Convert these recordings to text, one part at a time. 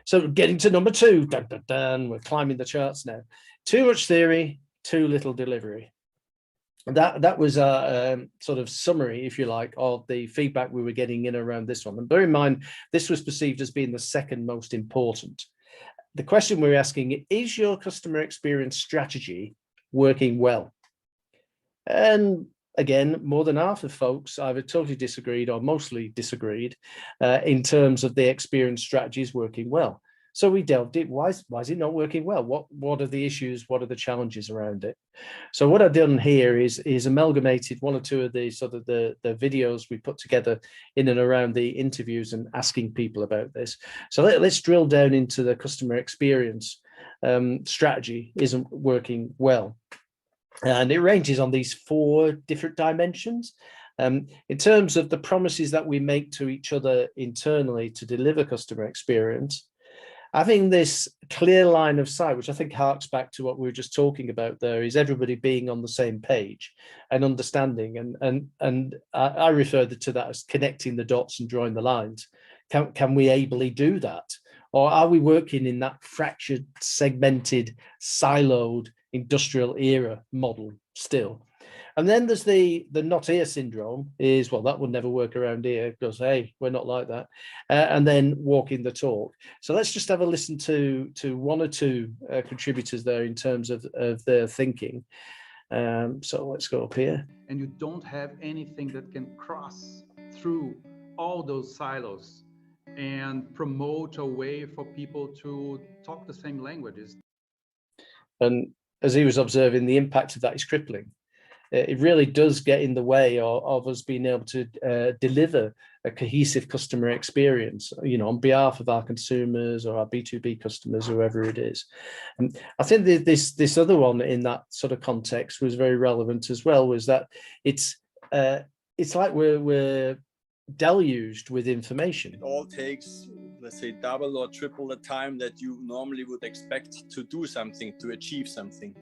So getting to number two, dun, dun, dun, we're climbing the charts now. Too much theory, too little delivery. That was a sort of summary, if you like, of the feedback we were getting in around this one. And bear in mind, this was perceived as being the second most important. The question we're asking, is your customer experience strategy working well? And again, more than half of folks either totally disagreed or mostly disagreed in terms of the experience strategies working well. So we delved in. Why is it not working well? What are the issues? What are the challenges around it? So what I've done here is amalgamated one or two of the sort of the videos we put together in and around the interviews and asking people about this. So let's drill down into the customer experience strategy isn't working well. And it ranges on these 4 different dimensions. In terms of the promises that we make to each other internally to deliver customer experience, having this clear line of sight, which I think harks back to what we were just talking about there, is everybody being on the same page and understanding. And I refer to that as connecting the dots and drawing the lines. Can we ably do that? Or are we working in that fractured, segmented, siloed industrial era model still? And then there's the not here syndrome is, well, that would never work around here because, hey, we're not like that. And then walking the talk. So let's just have a listen to 1 or 2 contributors there in terms of their thinking. So let's go up here. And you don't have anything that can cross through all those silos and promote a way for people to talk the same languages. And as he was observing, the impact of that is crippling. It really does get in the way of us being able to deliver a cohesive customer experience, on behalf of our consumers or our B2B customers, whoever it is. And I think this other one in that sort of context was very relevant as well, was that it's like we're deluged with information. It all takes, let's say, double or triple the time that you normally would expect to do something, to achieve something.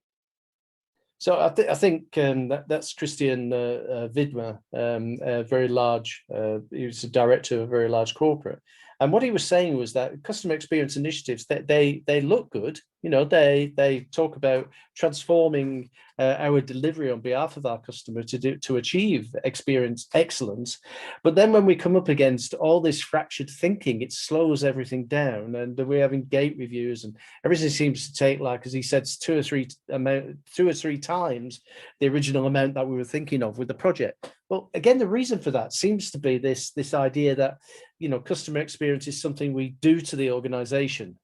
So I think that's Christian Widmer, a very large, he was a director of a very large corporate. And what he was saying was that customer experience initiatives, they look good. They talk about transforming our delivery on behalf of our customer to achieve experience excellence. But then when we come up against all this fractured thinking, it slows everything down. And we're having gate reviews and everything seems to take, like, as he said, 2 or 3 times the original amount that we were thinking of with the project. Well, again, the reason for that seems to be this idea that, customer experience is something we do to the organization.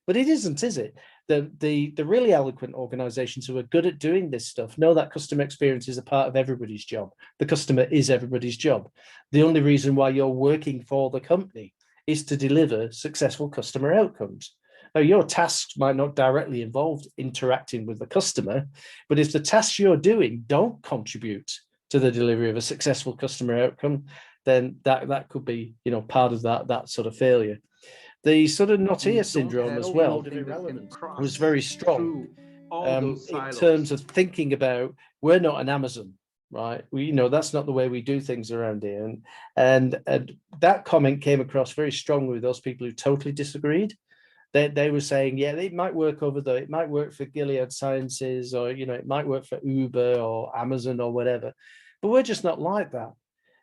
But it isn't, is it? The really eloquent organizations who are good at doing this stuff know that customer experience is a part of everybody's job. The customer is everybody's job. The only reason why you're working for the company is to deliver successful customer outcomes. Now, your tasks might not directly involve interacting with the customer, but if the tasks you're doing don't contribute to the delivery of a successful customer outcome, then that could be, part of that sort of failure. The sort of not here syndrome as well was very strong in terms of thinking about, we're not an Amazon, right? That's not the way we do things around here. And that comment came across very strongly with those people who totally disagreed. They were saying, yeah, it might work over there. It might work for Gilead Sciences, or, it might work for Uber or Amazon or whatever, but we're just not like that.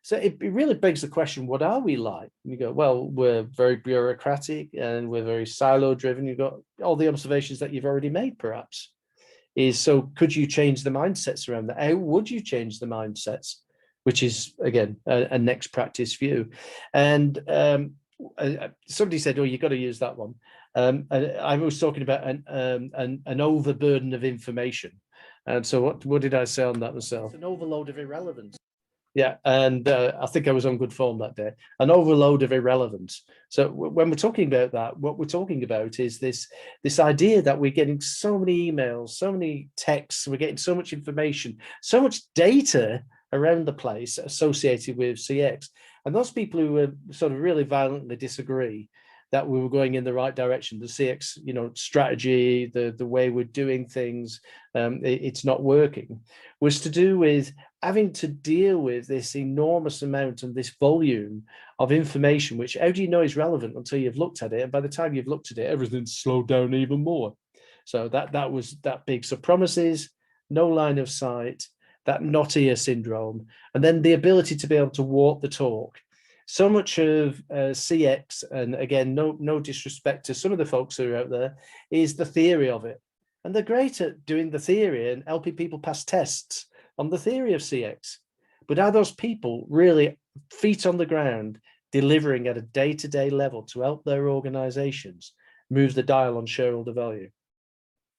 So it really begs the question, what are we like? And you go, well, we're very bureaucratic and we're very silo driven. You've got all the observations that you've already made, perhaps. So could you change the mindsets around that? How would you change the mindsets? Which is, again, a next practice view. And somebody said, oh, you've got to use that one. I was talking about an overburden of information. And so what did I say on that myself? An overload of irrelevance. Yeah, and I think I was on good form that day. An overload of irrelevance. So when we're talking about that, what we're talking about is this idea that we're getting so many emails, so many texts, we're getting so much information, so much data around the place associated with CX. And those people who were sort of really violently disagree that we were going in the right direction, the CX, strategy, the way we're doing things, it's not working, was to do with having to deal with this enormous amount and this volume of information, which how do you know is relevant until you've looked at it? And by the time you've looked at it, everything's slowed down even more. So that was that big. So promises, no line of sight, that not here syndrome, and then the ability to be able to walk the talk. So much of CX, and again, no disrespect to some of the folks who are out there, is the theory of it. And they're great at doing the theory and helping people pass tests on the theory of CX. But are those people really feet on the ground, delivering at a day-to-day level to help their organizations move the dial on shareholder value?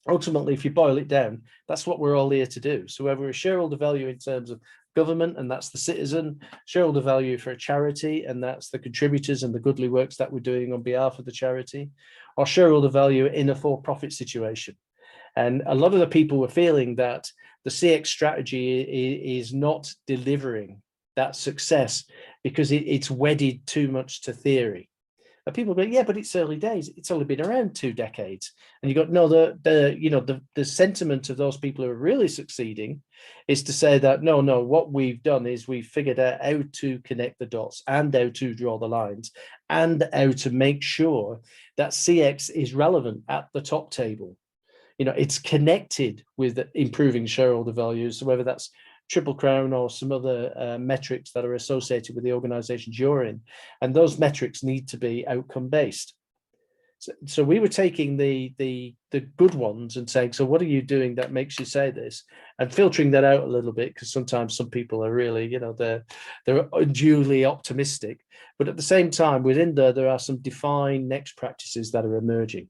Ultimately, if you boil it down, that's what we're all here to do. So whether it's shareholder value in terms of government, and that's the citizen, shareholder value for a charity, and that's the contributors and the goodly works that we're doing on behalf of the charity, or shareholder value in a for-profit situation. And a lot of the people were feeling that the CX strategy is not delivering that success because it's wedded too much to theory. And people go, yeah, but it's early days. It's only been around 2 decades. And you got, no, the sentiment of those people who are really succeeding is to say that, no, what we've done is we've figured out how to connect the dots and how to draw the lines and how to make sure that CX is relevant at the top table. It's connected with improving shareholder values, so whether that's Triple Crown or some other metrics that are associated with the organizations you're in, and those metrics need to be outcome based. So we were taking the good ones and saying, so what are you doing that makes you say this, and filtering that out a little bit, because sometimes some people are really, they're unduly optimistic, but at the same time within there are some defined next practices that are emerging.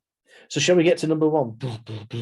So shall we get to number 1?